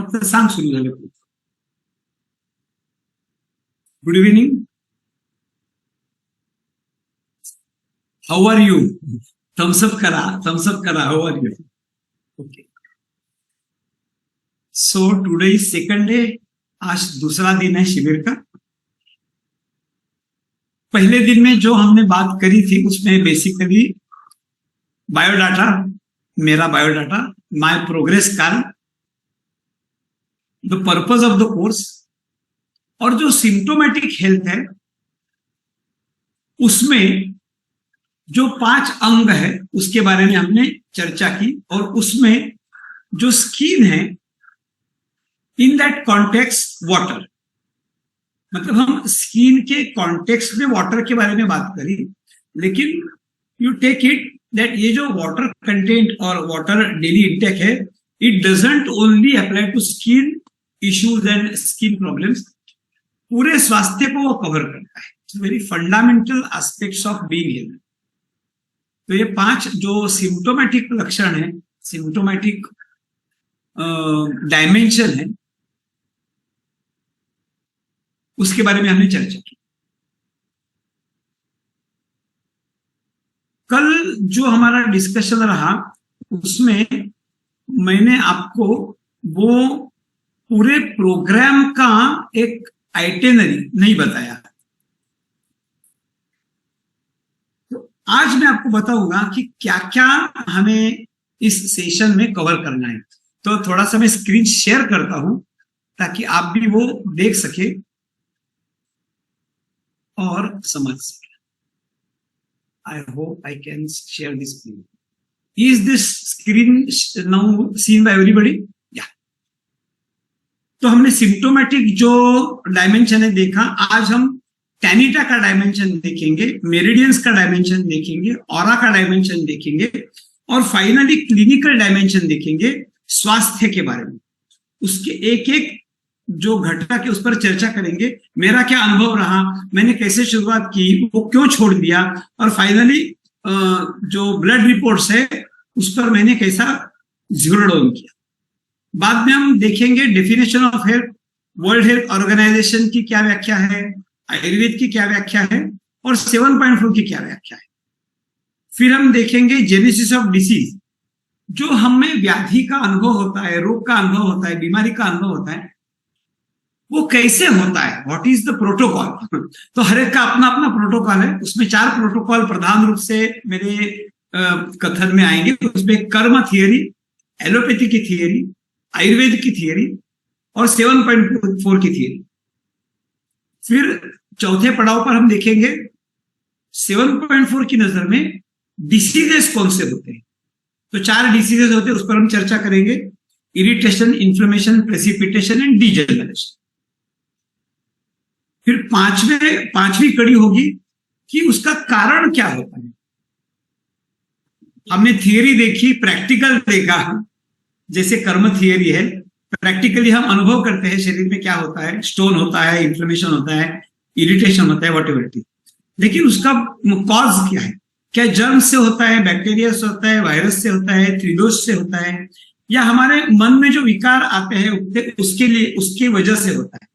फक्त सांग सुरू झालं. Good evening. How are you? Thumbs up करा, थम्सअप करा. How are you? Okay. So today is second day. आज दूसरा दिन है शिविर का. पहले दिन में जो हमने बात करी थी उसमें बेसिकली बायोडाटा, मेरा biodata, my progress card, the purpose of the course, और जो सिम्टोमेटिक हेल्थ है उसमें जो 5 अंग है उसके बारे में हमने चर्चा की. और उसमें जो स्किन है, इन दैट कॉन्टेक्स्ट वाटर, मतलब हम स्किन के कॉन्टेक्स्ट में वाटर के बारे में बात करी. लेकिन यू टेक इट दैट ये जो वाटर कंटेंट और वाटर डेली इंटेक है, it doesn't only apply to skin issues and skin problems, पूरे स्वास्थ्य को वो कवर करता है. It's very fundamental aspects of being health. तो ये 5 जो सिम्टोमेटिक लक्षण है, सिम्टोमेटिक डायमेंशन है, उसके बारे में हमने चर्चा की. कल जो हमारा डिस्कशन रहा उसमें मैंने आपको वो पूरे प्रोग्राम का एक आइटिनरी नहीं बताया. तो आज मैं आपको बताऊंगा कि क्या क्या हमें इस सेशन में कवर करना है. तो थोड़ा सा मैं स्क्रीन शेयर करता हूं ताकि आप भी वो देख सके और समझ सके. I hope I can share this screen. Is this screen now seen by everybody? Yeah. तो हमने सिम्टोमेटिक जो डायमेंशन है देखा. आज हम टैनिटा का डायमेंशन देखेंगे, मेरिडियंस का डायमेंशन देखेंगे, ऑरा का डायमेंशन देखेंगे, और फाइनली क्लिनिकल डायमेंशन देखेंगे स्वास्थ्य के बारे में. उसके एक एक जो घटक है उस पर चर्चा करेंगे. मेरा क्या अनुभव रहा, मैंने कैसे शुरुआत की, वो क्यों छोड़ दिया, और फाइनली जो ब्लड रिपोर्ट्स है उस पर मैंने कैसा जीरो डाउन किया. बाद में हम देखेंगे definition of health, world health organisation की क्या व्याख्या है, आयुर्वेद की क्या व्याख्या है, और 7.4 की क्या व्याख्या है. फिर हम देखेंगे जेनेसिस ऑफ डिसीज, जो हमें व्याधि का अनुभव होता है, रोग का अनुभव होता है, बीमारी का अनुभव होता है, वो कैसे होता है, व्हाट इज द प्रोटोकॉल. तो हर एक का अपना अपना प्रोटोकॉल है. उसमें 4 प्रोटोकॉल प्रधान रूप से मेरे कथन में आएंगे. उसमें कर्म थियरी, एलोपैथी की थियरी, आयुर्वेद की थियरी और 7.4 की थियरी. फिर चौथे पड़ाव पर हम देखेंगे 7.4 की नजर में डिसीजेस कौन से होते हैं. तो 4 डिसीजेस होते हैं, उस पर हम चर्चा करेंगे. Irritation, inflammation, precipitation and degeneration. फिर पांचवी कड़ी होगी कि उसका कारण क्या होता है. हमने थियरी देखी, प्रैक्टिकल देखा. जैसे कर्म थियरी है, प्रैक्टिकली हम अनुभव करते हैं शरीर में क्या होता है, स्टोन होता है, इन्फ्लेमेशन होता है, इरिटेशन होता है, व्हाटएवर इट इज. लेकिन उसका कॉज क्या है, क्या जर्म से होता है, बैक्टीरिया से होता है, वायरस से होता है, त्रिदोष से होता है, या हमारे मन में जो विकार आते हैं उसके लिए, उसकी वजह से होता है.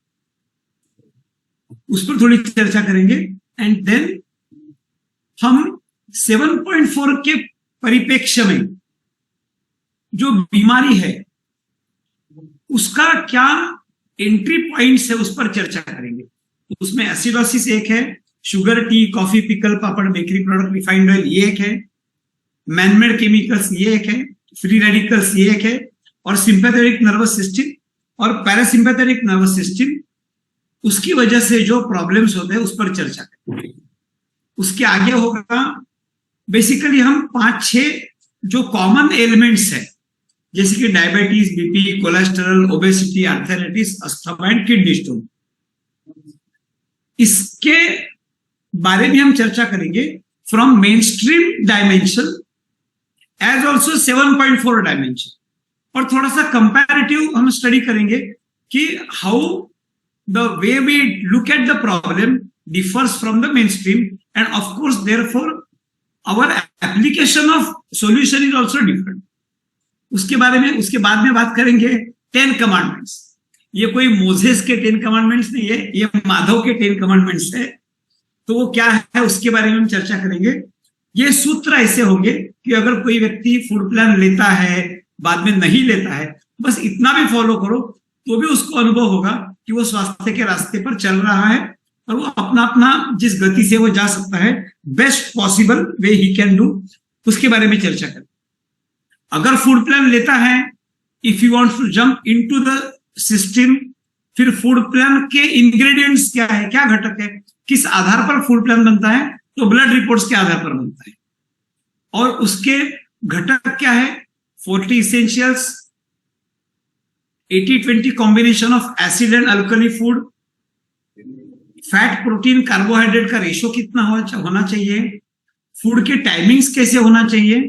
उस पर थोड़ी चर्चा करेंगे. एंड देन हम 7.4 के परिप्रेक्ष्य में जो बीमारी है उसका क्या एंट्री पॉइंट्स है उस पर चर्चा करेंगे. उसमें एसिडोसिस एक है, शुगर, टी, कॉफी, पिकल, पापड़, बेकरी प्रोडक्ट, रिफाइंड ऑयल ये एक है, मैनमेड केमिकल्स ये एक है, फ्री रेडिकल्स ये एक है, और सिंपैथेटिक नर्वस सिस्टम और पैरासिम्पैथेटिक नर्वस सिस्टम, उसकी वजह से जो प्रॉब्लम्स होते हैं उस पर चर्चा करेंगे. उसके आगे होगा बेसिकली हम 5-6 जो कॉमन एलिमेंट्स है, जैसे कि diabetes, BP, cholesterol, obesity, arthritis, asthma and kidney stone, इसके बारे में हम चर्चा करेंगे from main stream dimension as also 7.4 dimension. और थोड़ा सा कंपैरेटिव हम स्टडी करेंगे कि how the way we look at the problem differs from the mainstream, and of course therefore our application of solution is also different. उसके बारे में उसके बाद में बात करेंगे 10 कमांडमेंट्स। ये कोई मोजेस के 10 कमांडमेंट्स नहीं है, ये माधव के 10 कमांडमेंट्स है। तो वो क्या है उसके बारे में हम चर्चा करेंगे। ये सूत्र ऐसे होंगे कि अगर कोई व्यक्ति फूड प्लान लेता है, बाद में नहीं लेता है, बस इतना भी फॉलो करो तो भी उसको अनुभव होगा कि वो स्वास्थ्य के रास्ते पर चल रहा है और वो अपना अपना जिस गति से वो जा सकता है, best possible way he can do, उसके बारे में चर्चा करें। अगर फूड प्लान लेता है, if you want to jump into the system, फिर फूड प्लान के इंग्रेडिएंट्स क्या है, क्या घटक है, किस आधार पर फूड प्लान बनता है, तो ब्लड रिपोर्ट्स के आधार पर बनता है। और उसके घटक क्या है, 40 essentials, 80-20 combination of acid and alkali food, fat protein carbohydrate का रेशो कितना होना चाहिए, फूड के टाइमिंग्स कैसे होना चाहिए,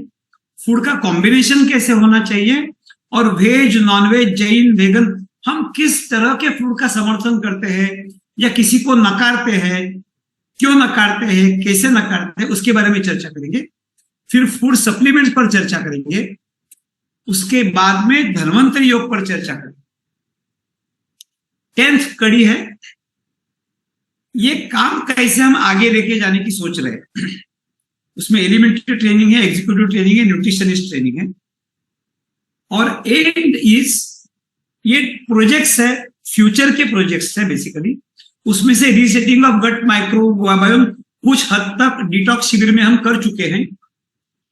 फूड का कॉम्बिनेशन कैसे होना चाहिए, और वेज, नॉनवेज, जैन, वेगन, हम किस तरह के फूड का समर्थन करते हैं या किसी को नकारते हैं, क्यों नकारते हैं, कैसे नकारते हैं, उसके बारे में चर्चा करेंगे। फिर फूड सप्लीमेंट्स पर चर्चा करेंगे। उसके बाद में धन्वंतरि योग पर चर्चा करेंगे। 10th कड़ी है, ये काम कैसे हम आगे लेके जाने की सोच रहे हैं। उसमें एलिमेंट्री ट्रेनिंग है, एग्जीक्यूटिव ट्रेनिंग है, न्यूट्रिशनिस्ट ट्रेनिंग है, और एंड इज ये प्रोजेक्ट्स है, फ्यूचर के प्रोजेक्ट्स है बेसिकली। उसमें से रीसेटिंग ऑफ गट माइक्रोबायोम कुछ हद तक डिटॉक्स शिविर में हम कर चुके हैं।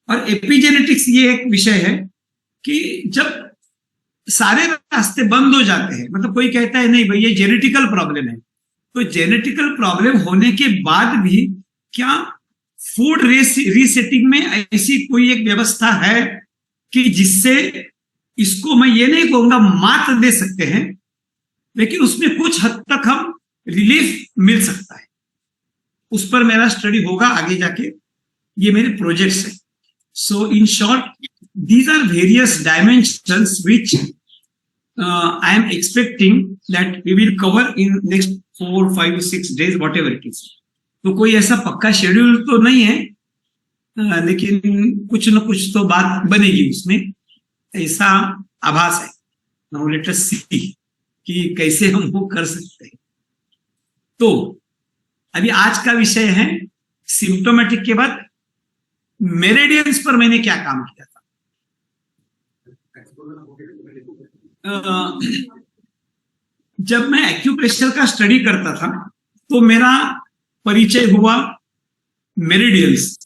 और एपिजेनेटिक्स ये एक विषय है कि जब सारे रास्ते बंद हो जाते हैं, मतलब कोई कहता है नहीं भाई ये जेनेटिकल प्रॉब्लम है, तो जेनेटिकल प्रॉब्लम होने के बाद भी क्या फूड रीसेटिंग में ऐसी कोई एक व्यवस्था है कि जिससे इसको मैं ये नहीं कहूंगा मात दे सकते हैं, लेकिन उसमें कुछ हद तक हम रिलीफ मिल सकता है। उस पर मेरा स्टडी होगा आगे जाके, ये मेरे प्रोजेक्ट्स हैं। So in short these are various dimensions which I am expecting that we will cover in next 4, 5, 6 days, whatever it is. तो कोई ऐसा पक्का शेड्यूल तो नहीं है, लेकिन कुछ न कुछ तो बात बनेगी उसमें, ऐसा आभास है। Now let us see कि कैसे हम वो कर सकते हैं। तो अभी आज का विषय है सिम्टोमेटिक के बाद मेरिडियंस पर मैंने क्या काम किया था। जब मैं एक्यूप्रेशर का स्टडी करता था तो मेरा परिचय हुआ मेरिडियंस।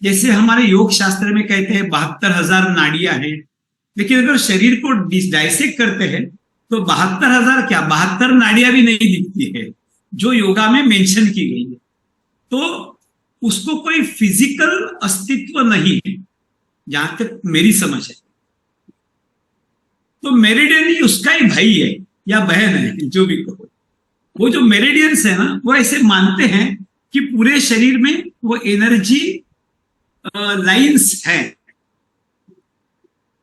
जैसे हमारे योग शास्त्र में कहते हैं 72,000 नाड़ियां हैं, लेकिन अगर शरीर को डाइसेक्ट करते हैं तो 72,000 क्या 72 नाड़ियां भी नहीं दिखती है जो योगा में मेंशन की गई है। तो उसको कोई फिजिकल अस्तित्व नहीं है जहां तक मेरी समझ है। तो मेरिडियन ही उसका ही भाई है या बहन है, जो भी कहो। वो जो मेरिडियंस है ना, वो ऐसे मानते हैं कि पूरे शरीर में वो एनर्जी लाइंस है,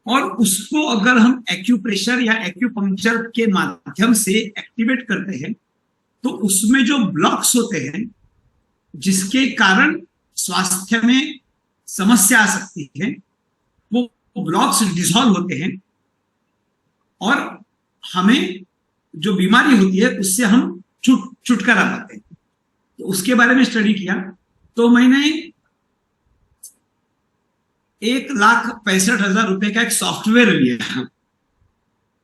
और उसको अगर हम एक्यूप्रेशर या एक्यूपंक्चर के माध्यम से एक्टिवेट करते हैं तो उसमें जो ब्लॉक्स होते हैं जिसके कारण स्वास्थ्य में समस्या आ सकती है, वो ब्लॉक्स डिसॉल्व होते हैं और हमें जो बीमारी होती है उससे हम छुटकारा पाते हैं। तो उसके बारे में स्टडी किया। तो मैंने 1,65,000 रुपए का एक सॉफ्टवेयर लिया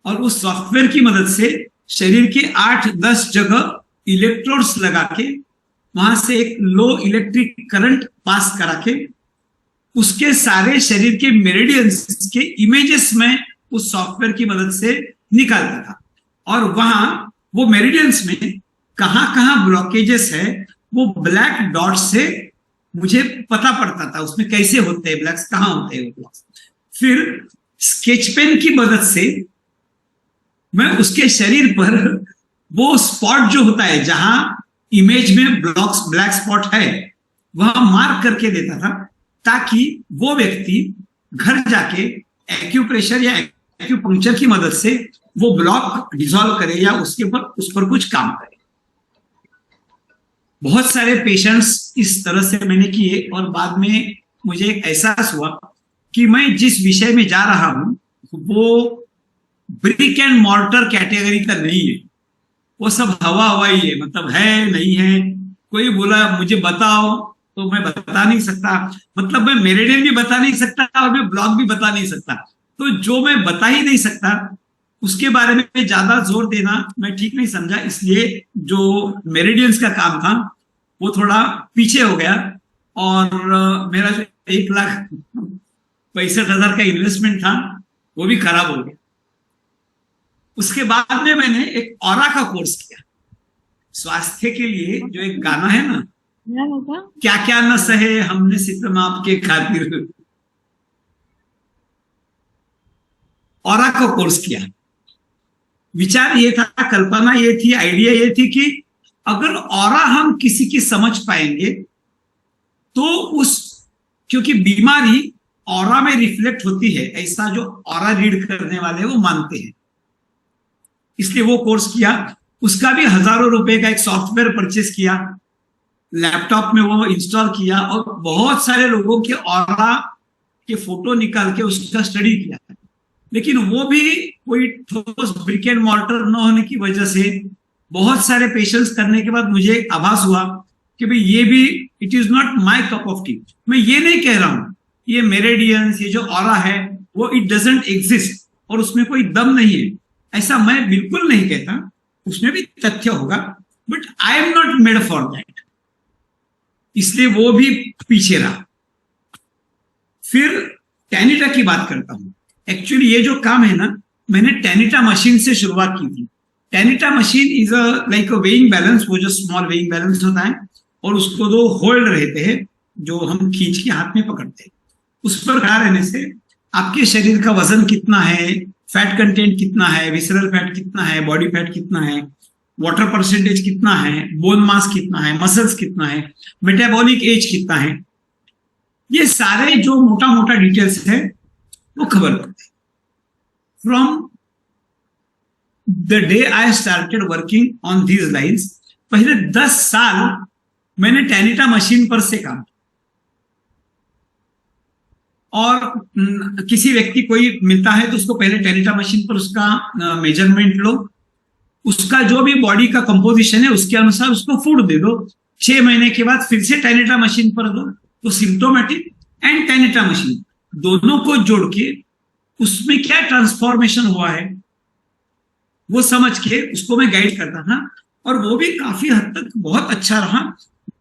और उस सॉफ्टवेयर की मदद से शरीर के 8-10 जगह इलेक्ट्रोड्स लगा के वहां से एक लो इलेक्ट्रिक करंट पास करा के उसके सारे शरीर के मेरिडियंस के इमेजेस में उस सॉफ्टवेयर की मदद से निकालता था। और वहां वो मेरिडियंस में कहां कहां ब्लॉकेजेस है वो ब्लैक डॉट से मुझे पता पड़ता था, उसमें कैसे होते हैं ब्लैक्स, कहां होते हैं वो ब्लॉक्स। फिर स्केच पेन की मदद से मैं उसके शरीर पर वो स्पॉट जो होता है जहां इमेज में ब्लैक स्पॉट है वह मार्क करके देता था, ताकि वो व्यक्ति घर जाके एक्यूप्रेशर या एक्यूपंक्चर की मदद से वो ब्लॉक डिसॉल्व करे या उसके ऊपर उस पर कुछ काम करे। बहुत सारे पेशेंट्स इस तरह से मैंने किए और बाद में मुझे एक एहसास हुआ कि मैं जिस विषय में जा रहा हूं वो ब्रिक एंड मॉर्टर कैटेगरी का नहीं है, वो सब हवा हवा ही है, मतलब है नहीं है। कोई बोला मुझे बताओ तो मैं बता नहीं सकता, मतलब मैं मेरिडियन भी बता नहीं सकता और मैं ब्लॉक भी बता नहीं सकता। तो जो मैं बता ही नहीं सकता उसके बारे में ज्यादा जोर देना मैं ठीक नहीं समझा, इसलिए जो मेरिडियंस का काम था वो थोड़ा पीछे हो गया। और मेरा जो 1,65,000 का इन्वेस्टमेंट था वो भी खराब हो गया। उसके बाद में मैंने एक ऑरा का कोर्स किया स्वास्थ्य के लिए, जो एक गाना है ना, क्या क्या न सहे हमने सितम आपके खातिर, ऑरा का कोर्स किया। विचार ये था, कल्पना ये थी, आइडिया ये थी कि अगर ऑरा हम किसी की समझ पाएंगे तो उस, क्योंकि बीमारी ऑरा में रिफ्लेक्ट होती है, ऐसा जो ऑरा रीड करने वाले वो मानते हैं, इसलिए वो कोर्स किया। उसका भी हजारों रुपए का एक सॉफ्टवेयर परचेस किया, लैपटॉप में वो इंस्टॉल किया और बहुत सारे लोगों के ऑरा के फोटो निकाल के उसका स्टडी किया। लेकिन वो भी कोई ठोस ब्रिक एंड मॉर्टर न होने की वजह से बहुत सारे पेशेंट्स करने के बाद मुझे आभास हुआ कि भाई ये भी it is not my cup of T. मैं ये नहीं कह रहा हूं ये मेरेडियंस, ये जो ऑरा है वो इट डजंट एग्जिस्ट और उसमें कोई दम नहीं है, ऐसा मैं बिल्कुल नहीं कहता, उसमें भी तथ्य होगा, but I am not made for that, इसलिए वो भी पीछे रहा। फिर टैनिटा की बात करता हूं। एक्चुअली ये जो काम है ना, मैंने टैनिटा मशीन से शुरुआत की थी। Tanita machine is a like a weighing balance, वो जो स्मॉल वेइंग बैलेंस होता है और उसको दो होल्ड रहते हैं जो हम खींच के हाथ में पकड़ते हैं। उस पर खड़ा रहने से आपके शरीर का वजन कितना है, फैट कंटेंट कितना है, विसरल फैट कितना है, बॉडी फैट कितना है, वाटर परसेंटेज कितना है, बोन मास कितना है, मसल्स कितना है, मेटाबॉलिक एज कितना है, ये सारे जो मोटा मोटा डिटेल्स है वो खबर पड़ती है। From the day I started working on these lines, पहले 10 साल मैंने टैनिटा मशीन पर से काम, और किसी व्यक्ति कोई मिलता है तो उसको पहले टैनिटा मशीन पर उसका मेजरमेंट लो, उसका जो भी बॉडी का कंपोजिशन है उसके अनुसार उसको फूड दे दो, 6 महीने के बाद फिर से टैनिटा मशीन पर दो। तो सिम्प्टोमेटिक एंड टैनिटा मशीन दोनों को जोड़ के उसमें क्या ट्रांसफॉर्मेशन हुआ है वो समझ के उसको मैं गाइड करता था, और वो भी काफी हद तक बहुत अच्छा रहा।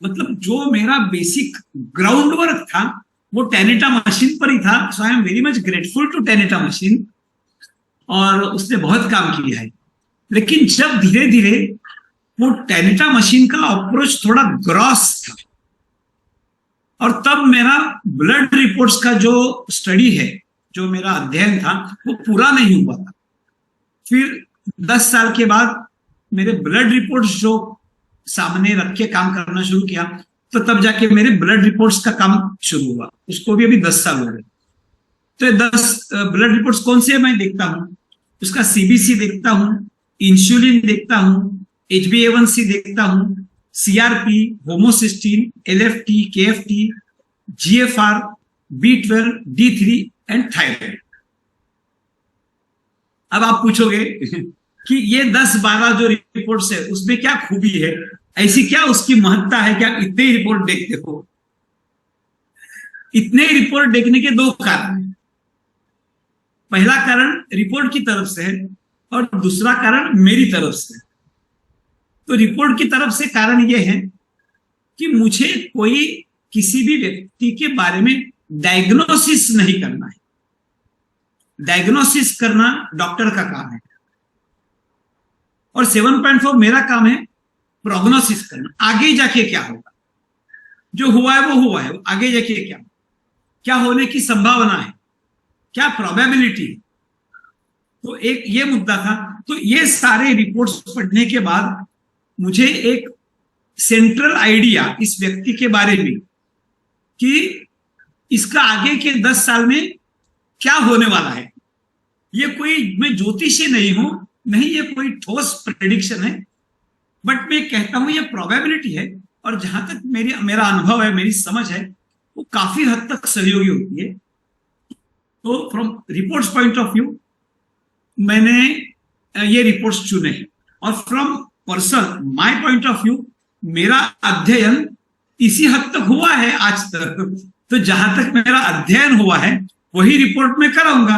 मतलब जो मेरा बेसिक ग्राउंड वर्क था वो टैनिटा मशीन पर ही था। So I am very much grateful to Tanita machine, और उसने बहुत काम किया है। लेकिन जब धीरे धीरे वो टैनिटा मशीन का अप्रोच थोड़ा ग्रॉस था, और तब मेरा ब्लड रिपोर्ट्स का जो स्टडी है, जो मेरा अध्ययन था वो पूरा नहीं हुआ था। फिर 10 साल के बाद मेरे ब्लड रिपोर्ट्स जो सामने रख के काम करना शुरू किया, तो तब जाके मेरे ब्लड रिपोर्ट्स का काम शुरू हुआ। उसको भी अभी 10 साल हो गए। तो 10 ब्लड रिपोर्ट्स कौन से मैं देखता हूं, उसका सीबीसी देखता हूं, इंसुलिन देखता हूं, HbA1c देखता हूं, CRP, homocysteine, LFT, KFT, GFR, B12, D3 and thyroid. अब आप पूछोगे कि ये 10-12 जो रिपोर्ट्स है उसमें क्या खूबी है, ऐसी क्या उसकी महत्ता है कि आप इतने ही रिपोर्ट देखते हो। इतने ही रिपोर्ट देखने के 2 कारण हैं। पहला कारण रिपोर्ट की तरफ से है और दूसरा कारण मेरी तरफ से। तो रिपोर्ट की तरफ से कारण यह है कि मुझे कोई किसी भी व्यक्ति के बारे में डायग्नोसिस नहीं करना है। डायग्नोसिस करना डॉक्टर का काम है, और 7.4 मेरा काम है प्रोग्नोसिस करना, आगे जाके क्या होगा। जो हुआ है वो हुआ है, आगे जाके क्या होने की संभावना है, क्या प्रोबेबिलिटी है। तो एक ये मुद्दा था। तो ये सारे रिपोर्ट्स पढ़ने के बाद मुझे एक सेंट्रल आइडिया इस व्यक्ति के बारे में कि इसका आगे के 10 साल में क्या होने वाला है। ये कोई, मैं ज्योतिषी नहीं हूं, नहीं ये कोई ठोस प्रेडिक्शन है, बट मैं कहता हूं ये प्रोबेबिलिटी है, और जहां तक मेरा अनुभव है, मेरी समझ है, वो काफी हद तक सहयोगी होती है। तो from reports point of view मैंने ये रिपोर्ट्स चुने हैं। और from person my point of view, मेरा अध्ययन इसी हद तक हुआ है आज तक। तो जहां तक मेरा अध्ययन हुआ है वही रिपोर्ट में कराऊंगा।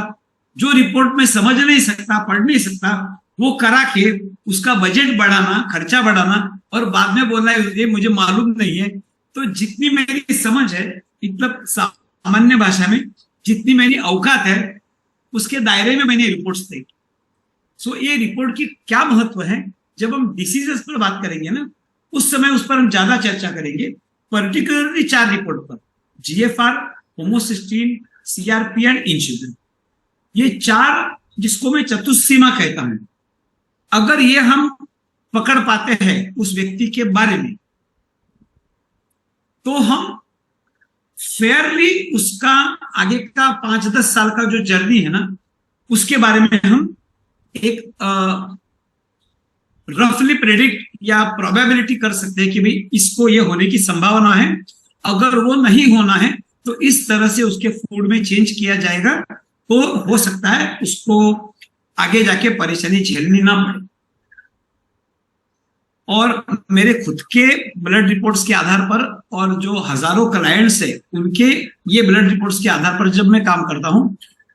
जो रिपोर्ट में समझ नहीं सकता, पढ़ नहीं सकता, वो करा के उसका बजट बढ़ाना, खर्चा बढ़ाना और बाद में बोलना ये मुझे मालूम नहीं है। तो जितनी मेरी समझ है, मतलब सामान्य भाषा में जितनी मेरी औकात है, उसके दायरे में मैंने रिपोर्ट्स देखी। सो ये रिपोर्ट की क्या महत्व है, जब हम डिसीजेस पर बात करेंगे ना, उस समय उस पर हम ज्यादा चर्चा करेंगे। पर्टिकुलरली 4 रिपोर्ट पर, GFR, homocysteine, CRP and insulin. ये 4 जिसको मैं चतुष्सीमा कहता हूं, अगर ये हम पकड़ पाते हैं उस व्यक्ति के बारे में, तो हम फेयरली उसका आगे का 5-10 साल का जो जर्नी है ना, उसके बारे में हम एक रफली प्रेडिक्ट या प्रोबेबिलिटी कर सकते हैं कि भाई इसको ये होने की संभावना है। अगर वो नहीं होना है तो इस तरह से उसके फूड में चेंज किया जाएगा, तो हो सकता है उसको आगे जाके परेशानी झेलनी ना पड़े। और मेरे खुद के ब्लड रिपोर्ट्स के आधार पर और जो हजारों क्लाइंट्स है उनके ये ब्लड रिपोर्ट्स के आधार पर जब मैं काम करता हूं,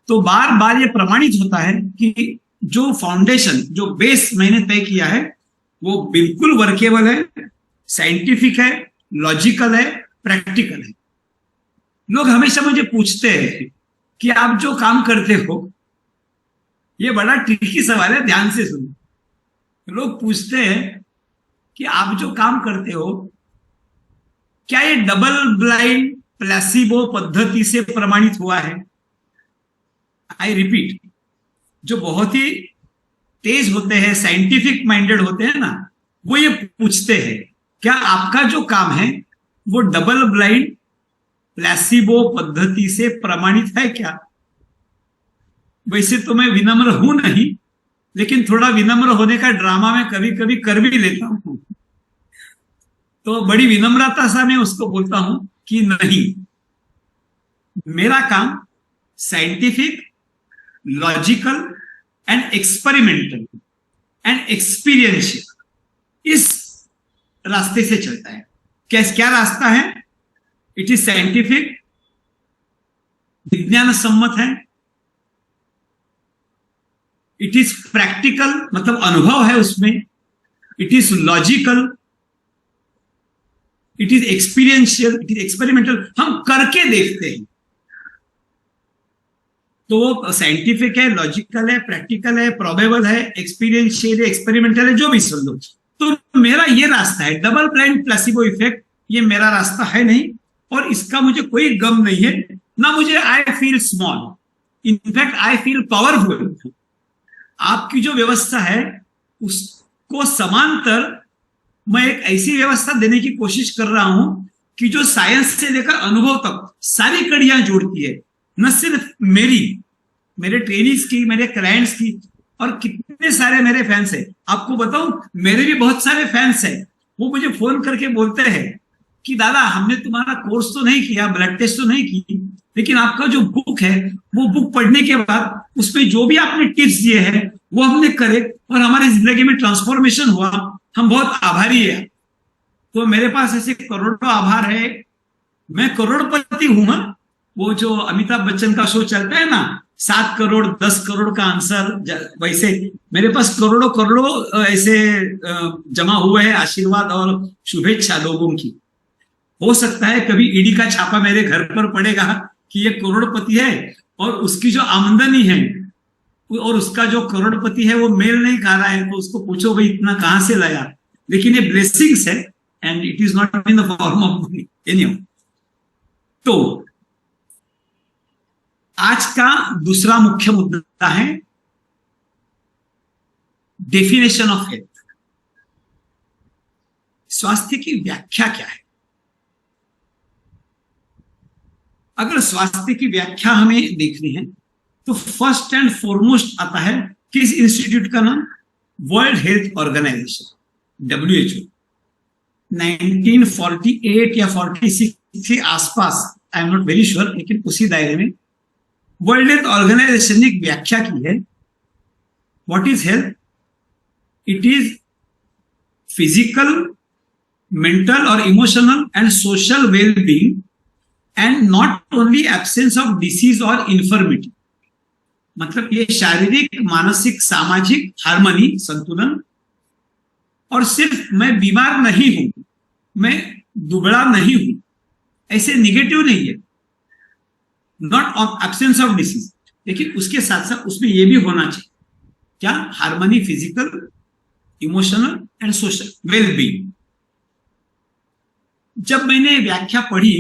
तो बार बार ये प्रमाणित होता है कि जो फाउंडेशन, जो बेस मैंने तय किया है, वो बिल्कुल वर्केबल है, साइंटिफिक है, लॉजिकल है, प्रैक्टिकल है। लोग हमेशा मुझे पूछते हैं कि आप जो काम करते हो, ये बड़ा ट्रिकी सवाल है, ध्यान से सुनो। लोग पूछते हैं कि आप जो काम करते हो, क्या ये डबल ब्लाइंड प्लेसिबो पद्धति से प्रमाणित हुआ है? आई रिपीट, जो बहुत ही तेज होते हैं, साइंटिफिक माइंडेड होते हैं ना, वो ये पूछते हैं क्या आपका जो काम है वो डबल ब्लाइंड प्लेसिबो पद्धति से प्रमाणित है क्या? वैसे तो मैं विनम्र हूं नहीं, लेकिन थोड़ा विनम्र होने का ड्रामा मैं कभी कभी कर भी लेता हूं। तो बड़ी विनम्रता से मैं उसको बोलता हूं कि नहीं, मेरा काम scientific, logical and experimental and experiential, इस रास्ते से चलता है। क्या रास्ता है? इट इज साइंटिफिक, विज्ञान सम्मत है। इट इज प्रैक्टिकल, मतलब अनुभव है उसमें। It is logical, it is experiential, it is experimental. हम करके देखते हैं। तो साइंटिफिक है, लॉजिकल है, प्रैक्टिकल है, प्रोबेबल है, एक्सपीरियंशियल है, एक्सपेरिमेंटल है, जो भी सुन लो। तो मेरा ये रास्ता है, डबल ब्लाइंड प्लेसिबो इफेक्ट, ये मेरा रास्ता है नहीं। और इसका मुझे कोई गम नहीं है, ना मुझे I feel small, in fact I feel powerful. आपकी जो व्यवस्था है उसको समांतर मैं एक ऐसी व्यवस्था देने की कोशिश कर रहा हूं कि जो साइंस से लेकर अनुभव तक सारी कड़ियां जोड़ती है। न सिर्फ मेरे ट्रेनिंग्स की, मेरे क्लाइंट्स की, और कितने सारे मेरे फैंस हैं। आपको बताऊं, मेरे भी बहुत सारे फैंस हैं। वो मुझे फोन करके बोलते हैं कि दादा, हमने तुम्हारा कोर्स तो नहीं किया, ब्लड टेस्ट तो नहीं की, लेकिन आपका जो बुक है, वो बुक पढ़ने के बाद उसमें जो भी आपने टिप्स दिए हैं वो हमने करे और हमारे जिंदगी में ट्रांसफॉर्मेशन हुआ। हम बहुत आभारी है। तो मेरे पास ऐसे करोड़ों आभार है। मैं करोड़पति हूं ना। वो जो अमिताभ बच्चन का शो चलता है ना, 7 करोड़ 10 करोड़ का आंसर, वैसे मेरे पास करोड़ों करोड़ों ऐसे जमा हुए हैं आशीर्वाद और शुभेच्छा लोगों की। हो सकता है कभी ईडी का छापा मेरे घर पर पड़ेगा कि ये करोड़पति है और उसकी जो आमदनी है और उसका जो करोड़पति है वो मेल नहीं खा रहा है, तो उसको पूछो भाई इतना कहां से लाया। लेकिन ये ब्लेसिंग्स है and it is not in the form of money anyhow. तो आज का दूसरा मुख्य मुद्दा है डेफिनेशन ऑफ हेल्थ। स्वास्थ्य की व्याख्या क्या है? अगर स्वास्थ्य की व्याख्या हमें देखनी है तो फर्स्ट एंड फॉरमोस्ट आता है किस इंस्टीट्यूट का नाम? World health organisation, WHO। 1948 या 46 के आसपास, I am not very sure, लेकिन उसी दायरे में वर्ल्ड हेल्थ ऑर्गेनाइजेशन ने एक व्याख्या की है what is health? It is physical, mental or emotional and social well-being, and not only absence of disease or infirmity. मतलब ये शारीरिक, मानसिक, सामाजिक हार्मनी, संतुलन, और सिर्फ मैं बीमार नहीं हूं, मैं दुबड़ा नहीं हूं, ऐसे निगेटिव नहीं है, not of absence of disease, लेकिन उसके साथ साथ उसमें ये भी होना चाहिए क्या? Harmony, physical, emotional and social wellbeing. जब मैंने व्याख्या पढ़ी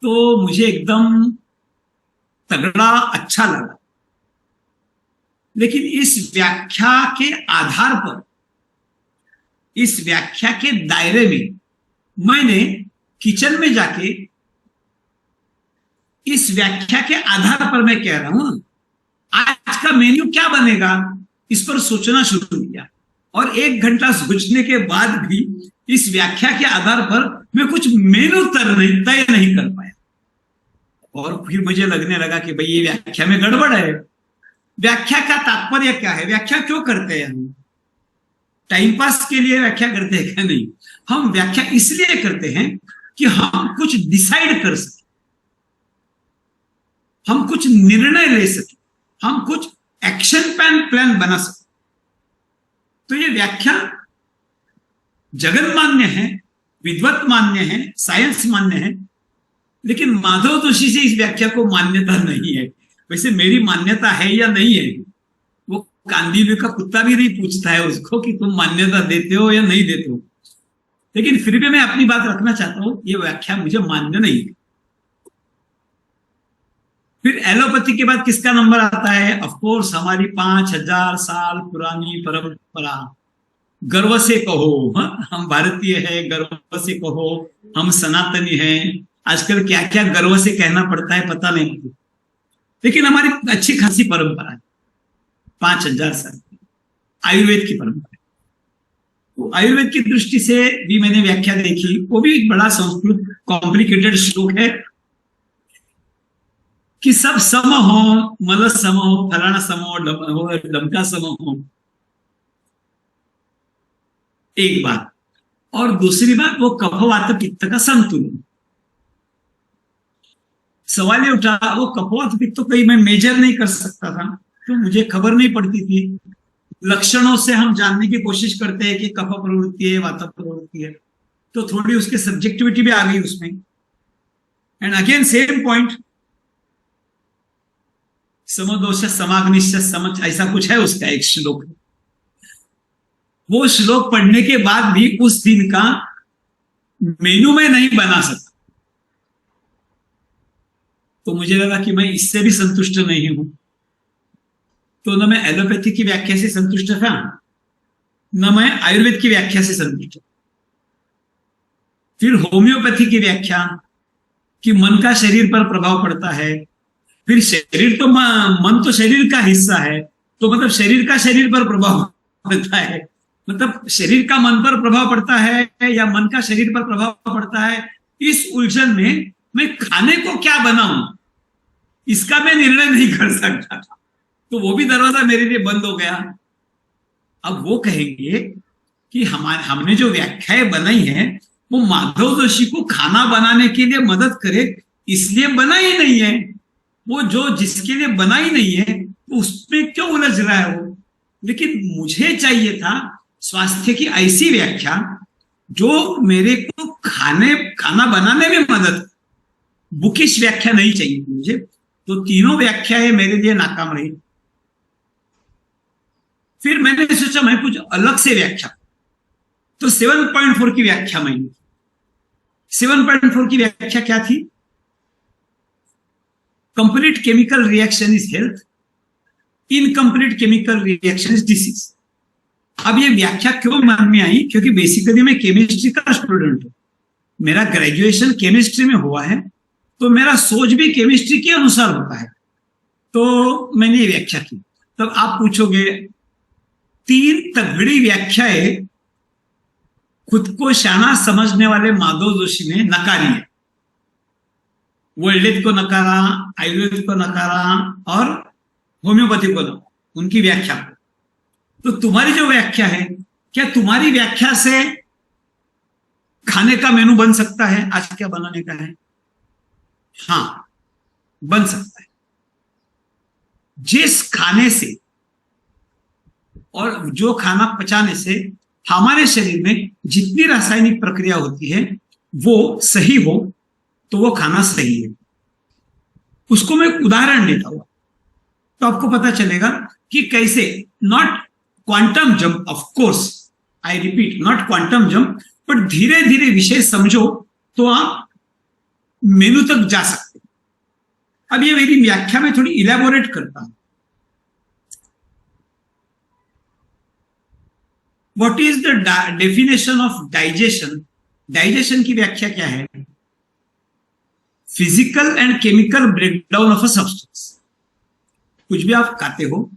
तो मुझे एकदम तगड़ा अच्छा लगा, लेकिन इस व्याख्या के आधार पर, इस व्याख्या के दायरे में मैंने किचन में जाके इस व्याख्या के आधार पर मैं कह रहा हूं आज का मेन्यू क्या बनेगा, इस पर सोचना शुरू किया, और 1 घंटा सोचने के बाद भी इस व्याख्या के आधार पर मैं कुछ मेनू तय नहीं कर पाया। और फिर मुझे लगने लगा कि भाई ये व्याख्या में गड़बड़ है। व्याख्या का तात्पर्य क्या है? व्याख्या क्यों करते हैं हम? टाइम पास के लिए व्याख्या करते हैं क्या? नहीं, हम व्याख्या इसलिए करते हैं कि हम कुछ डिसाइड कर सके, हम कुछ निर्णय ले सके, हम कुछ एक्शन प्लान बना सके। तो ये व्याख्या जगन मान्य है, विद्वत मान्य है, साइंस मान्य है, लेकिन माधव जोशी से इस व्याख्या को मान्यता नहीं है। वैसे मेरी मान्यता है या नहीं है, वो कांदीवली का कुत्ता भी नहीं पूछता है उसको कि तुम मान्यता देते हो या नहीं देते हो, लेकिन फिर भी मैं अपनी बात रखना चाहता हूं, ये व्याख्या मुझे मान्य नहीं है। फिर एलोपैथी के बाद किसका नंबर आता है? ऑफकोर्स हमारी 5000 साल पुरानी परंपरा। गर्व से कहो हम भारतीय हैं, गर्व से कहो हम सनातनी हैं। आजकल क्या क्या गर्व से कहना पड़ता है पता नहीं, लेकिन हमारी अच्छी खासी परंपरा है, 5000 साल की आयुर्वेद की परंपरा। तो आयुर्वेद की दृष्टि से भी मैंने व्याख्या देखी, वो भी एक बड़ा संस्कृत कॉम्प्लिकेटेड श्लोक है कि सब सम हो, मल सम हो, फलाना सम हो, डमका सम हो, एक बात। और दूसरी बात वो कफ वात पित्त का संतुलन। सवाल ये उठा, वो कफ वात पित्त तो कहीं मैं मेजर नहीं कर सकता था, तो मुझे खबर नहीं पड़ती थी। लक्षणों से हम जानने की कोशिश करते हैं कि कफ प्रवृत्ति है, वात प्रवृत्ति है, तो थोड़ी उसकी सब्जेक्टिविटी भी आ गई उसमें। एंड अगेन सेम पॉइंट, समदोष समाग्निश्च समच, ऐसा कुछ है उसका एक श्लोक। वो श्लोक पढ़ने के बाद भी उस दिन का मेनू में नहीं बना सकता, तो मुझे लगा कि मैं इससे भी संतुष्ट नहीं हूं। तो न मैं एलोपैथी की व्याख्या से संतुष्ट था, न मैं आयुर्वेद की व्याख्या से संतुष्ट। फिर होम्योपैथी की व्याख्या कि मन का शरीर पर प्रभाव पड़ता है। फिर शरीर तो मन तो शरीर का हिस्सा है, तो मतलब शरीर का शरीर पर प्रभाव पड़ता है, मतलब शरीर का मन पर प्रभाव पड़ता है या मन का शरीर पर प्रभाव पड़ता है। इस उलझन में मैं खाने को क्या बनाऊं, इसका मैं निर्णय नहीं कर सकता था, तो वो भी दरवाजा मेरे लिए बंद हो गया। अब वो कहेंगे कि हमने जो व्याख्याएं बनाई है वो माधव जोशी को खाना बनाने के लिए मदद करे, इसलिए बनाई नहीं है। वो जो जिसके लिए बनाई नहीं है उसमें क्यों उलझ रहा है वो? लेकिन मुझे चाहिए था स्वास्थ्य की ऐसी व्याख्या जो मेरे को खाना बनाने में मदद, बुकिश व्याख्या नहीं चाहिए मुझे। तो तीनों व्याख्याएं मेरे लिए नाकाम रही। फिर मैंने सोचा मैं कुछ अलग से व्याख्या, तो 7.4 की व्याख्या मैंने। 7.4 की व्याख्या क्या थी? Complete chemical reaction is health, incomplete chemical reaction is disease. अब ये व्याख्या क्यों मन में आई? क्योंकि बेसिकली मैं केमिस्ट्री का स्टूडेंट हूं, मेरा ग्रेजुएशन केमिस्ट्री में हुआ है, तो मेरा सोच भी केमिस्ट्री के अनुसार होता है। तो मैंने ये व्याख्या की। तब आप पूछोगे 3 तगड़ी व्याख्याएं खुद को शाना समझने वाले माधव जोशी ने नकारी है। वर्ल्डेज को नकारा, आयुर्वेद को नकारा और होम्योपैथी को नकारा। उनकी व्याख्या को। तो तुम्हारी जो व्याख्या है, क्या तुम्हारी व्याख्या से खाने का मेनू बन सकता है? आज क्या बनाने का है? हाँ, बन सकता है। जिस खाने से और जो खाना पचाने से हमारे शरीर में जितनी रासायनिक प्रक्रिया होती है वो सही हो, तो वो खाना सही है। उसको मैं उदाहरण देता हूं तो आपको पता चलेगा कि कैसे। Not quantum jump, of course, I repeat, not quantum jump, but धीरे धीरे विषय समझो तो आप मेनू तक जा सकते हैं। अब ये मेरी व्याख्या में थोड़ी इलेबोरेट करता हूं। What is the definition of digestion? Digestion की व्याख्या क्या है? Physical and chemical breakdown of a substance. कुछ भी आप खाते हो,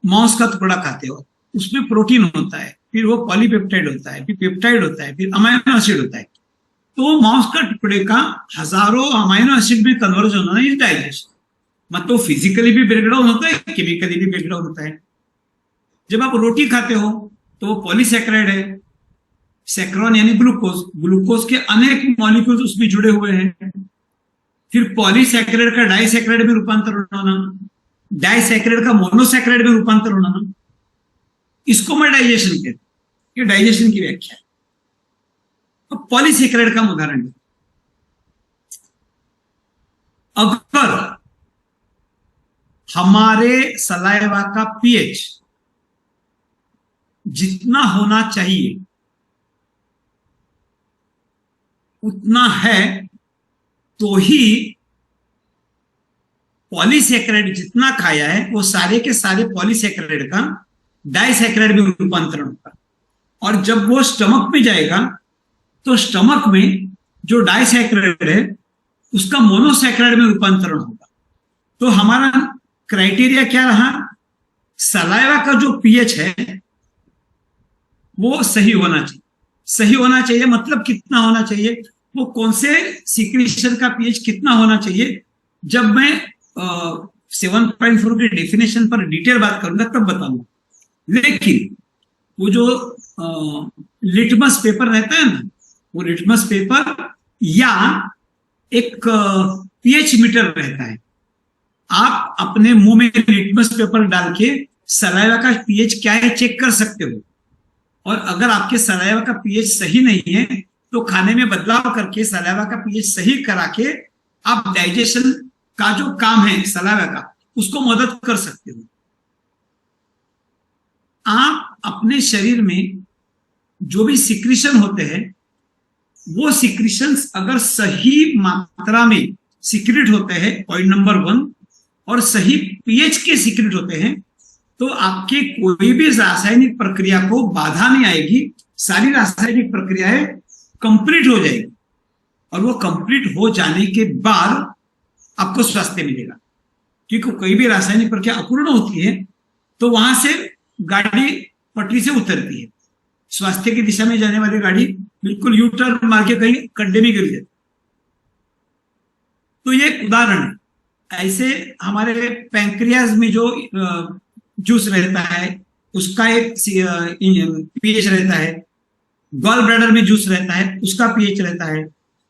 मांस का टुकड़ा खाते हो, उसमें प्रोटीन होता है, फिर वो पॉलीपेप्टाइड होता है, फिर पेप्टाइड होता है, फिर अमाइनो एसिड होता है। तो मांस का टुकड़े का हजारों अमाइनो एसिड में कन्वर्ज होना इज डाइजेशन। मतलब फिजिकली भी ब्रेकडाउन होता है, केमिकली भी ब्रेकडाउन होता है। जब आप रोटी खाते हो तो वो पॉलीसैकेराइड है, सैकरॉन यानी ग्लूकोज, ग्लूकोज के अनेक मॉलिक्यूल्स उसमें जुड़े हुए हैं। फिर पॉलीसैकेराइड का डाइसैकेराइड में रूपांतर होना, डाइसैकेराइड का मोनोसैकेराइड में रूपांतर होना, इसको मैं डाइजेशन कहता हूं। ये डाइजेशन की व्याख्या है। तो पॉलीसैकेराइड का उदाहरण है। अगर हमारे सलाइवा का पीएच जितना होना चाहिए उतना है, तो ही पॉलीसैकेराइड जितना खाया है वो सारे के सारे पॉलीसैकेराइड का डाइसैकेराइड में रूपांतरण होगा। और जब वो स्टमक में जाएगा तो स्टमक में जो डाइसैकेराइड है उसका मोनोसैकेराइड में रूपांतरण होगा। तो हमारा क्राइटेरिया क्या रहा? सलाइवा का जो पीएच है वो सही होना चाहिए। सही होना चाहिए मतलब कितना होना चाहिए? वो कौन से सिक्रीशन का पीएच कितना होना चाहिए? जब मैं 7.4 के डेफिनेशन पर डिटेल बात करूंगा तब बताऊंगा। लेकिन वो जो लिटमस पेपर रहता है ना, वो लिटमस पेपर या एक पीएच मीटर रहता है। आप अपने मुंह में लिटमस पेपर डाल के सलाइवा का पीएच क्या है चेक कर सकते हो। और अगर आपके सलाइवा का पीएच सही नहीं है तो खाने में बदलाव करके सलाइवा का पीएच सही करा के आप डाइजेशन का जो काम है सलाइवा का, उसको मदद कर सकते हो। आप अपने शरीर में जो भी सिक्रीशन होते हैं वो सिक्रीशंस अगर सही मात्रा में सिक्रेट होते हैं, पॉइंट नंबर 1, और सही पीएच के सिक्रेट होते हैं, तो आपके कोई भी रासायनिक प्रक्रिया को बाधा नहीं आएगी। सारी रासायनिक प्रक्रियाएं कंप्लीट हो जाएगी और वो कंप्लीट हो जाने के बाद आपको स्वास्थ्य मिलेगा। क्योंकि कोई भी रासायनिक प्रक्रिया अपूर्ण होती है तो वहां से गाड़ी पटरी से उतरती है। स्वास्थ्य की दिशा में जाने वाली गाड़ी बिल्कुल यू टर्न मार के कहीं गड्ढे में गिर जाती। तो ये एक उदाहरण है। ऐसे हमारे पैंक्रियाज में जो जूस रहता है उसका एक पीएच रहता है, गॉल ब्लैडर में जूस रहता है उसका पीएच रहता है,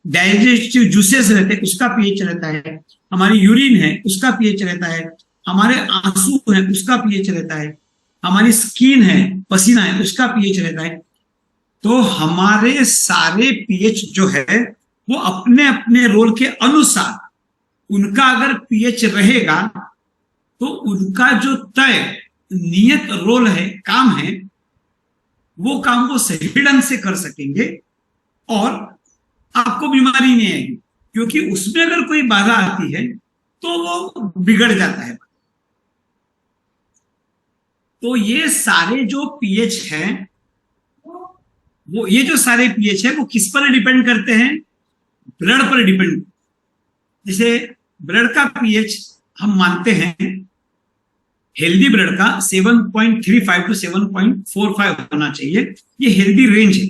डाइजेस्टिव जूसेस रहते हैं उसका पीएच रहता है, हमारी यूरिन है उसका पीएच रहता है, हमारे आंसू है उसका पीएच रहता है, हमारी स्किन है, पसीना है, उसका पीएच रहता है। तो हमारे सारे पीएच जो है वो अपने अपने रोल के अनुसार उनका अगर पीएच रहेगा तो उनका जो तय नियत रोल है, काम है, वो काम को सही ढंग से कर सकेंगे और आपको बीमारी नहीं आएगी। क्योंकि उसमें अगर कोई बाधा आती है तो वो बिगड़ जाता है। तो ये सारे जो पीएच हैं, वो ये जो सारे पीएच है वो किस पर डिपेंड करते हैं? ब्लड पर डिपेंड। जैसे ब्लड का पीएच हम मानते हैं हेल्दी ब्लड का 7.35 टू 7.45 होना चाहिए, ये हेल्दी रेंज है।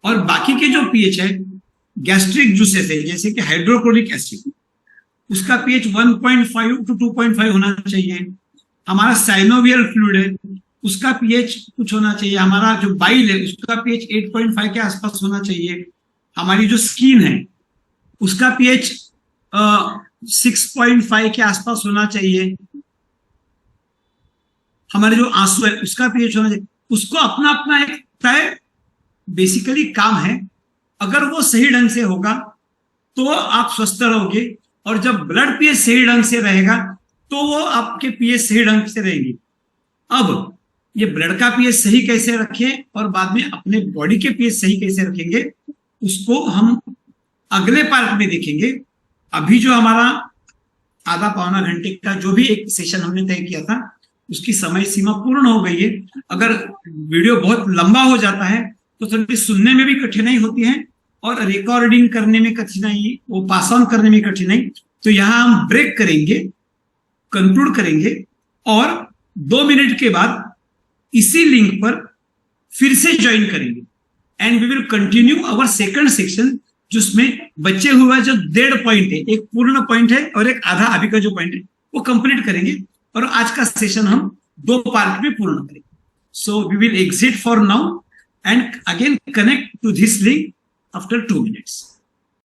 और बाकी के जो पीएच है गैस्ट्रिक जूसेस है, जैसे कि हाइड्रोक्लोरिक एसिड, उसका पीएच 1.5 टू 2.5 होना चाहिए। हमारा साइनोवियल फ्लूइड है, उसका पीएच कुछ होना चाहिए। हमारा जो बाइल है उसका पीएच 8.5 के आसपास होना चाहिए। हमारी जो स्किन है उसका पीएच 6.5 के आसपास होना चाहिए। हमारे जो आंसू है उसका पीएच होना चाहिए। उसको अपना अपना एक तय बेसिकली काम है। अगर वो सही ढंग से होगा तो आप स्वस्थ रहोगे, और जब ब्लड पीएच सही ढंग से रहेगा तो वो आपके पीएच सही ढंग से रहेगी। अब ये ब्लड का पीएच सही कैसे रखें और बाद में अपने बॉडी के पीएच सही कैसे रखेंगे, उसको हम अगले पार्ट में देखेंगे। अभी जो हमारा आधा पौना घंटे का जो भी एक सेशन हमने तय किया था, उसकी समय सीमा पूर्ण हो गई है। अगर वीडियो बहुत लंबा हो जाता है तो थोड़ी सुनने में भी कठिनाई होती है और रिकॉर्डिंग करने में कठिनाई, वो पास ऑन करने में कठिनाई। तो यहां हम ब्रेक करेंगे, कंक्लूड करेंगे, और 2 मिनट के बाद इसी लिंक पर फिर से ज्वाइन करेंगे and we will continue our second section, जिसमें बचे हुआ जो 1.5 पॉइंट है, एक पूर्ण पॉइंट है और एक आधा अभी का जो पॉइंट है वो कंप्लीट करेंगे, और आज का सेशन हम 2 पार्ट में पूर्ण करेंगे। So we will exit for now and again connect to this link after 2 minutes.